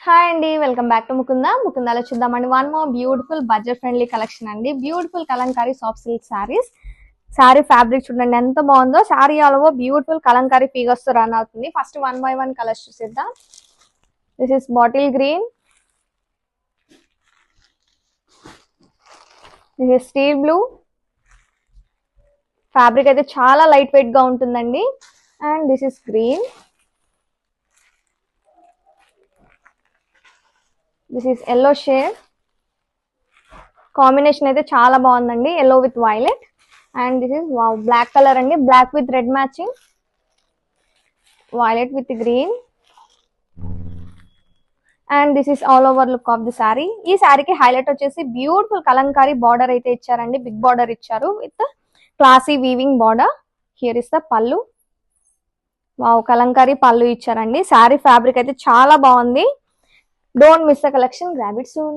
Hi అండి, welcome back to ముకుందాలో చూద్దామండి. One more beautiful budget friendly collection అండి. Beautiful kalamkari soft silk saris. Sari fabric చూడండి ఎంత బాగుందో. Sari all over beautiful kalamkari figures తో రన్ అవుతుంది. ఫస్ట్ 1 by 1 కలర్స్ చూసేద్దాం. This is bottle green, this is steel blue. Fabric అయితే చాలా లైట్ వెయిట్ గా ఉంటుందండి. And this is green, this is yellow shade. Combination అయితే చాలా బాగుందండి, yellow with violet. And this is wow black colour అండి, black with red matching, violet with green. And this is all over look of the sari. ఈ శారీకి highlight వచ్చేసి beautiful kalamkari border అయితే ఇచ్చారండి. Big border ఇచ్చారు with classy weaving border. Here is the pallu. Wow kalamkari పళ్ళు ఇచ్చారండి. Sari fabric అయితే చాలా బాగుంది. Don't miss the collection, grab it soon.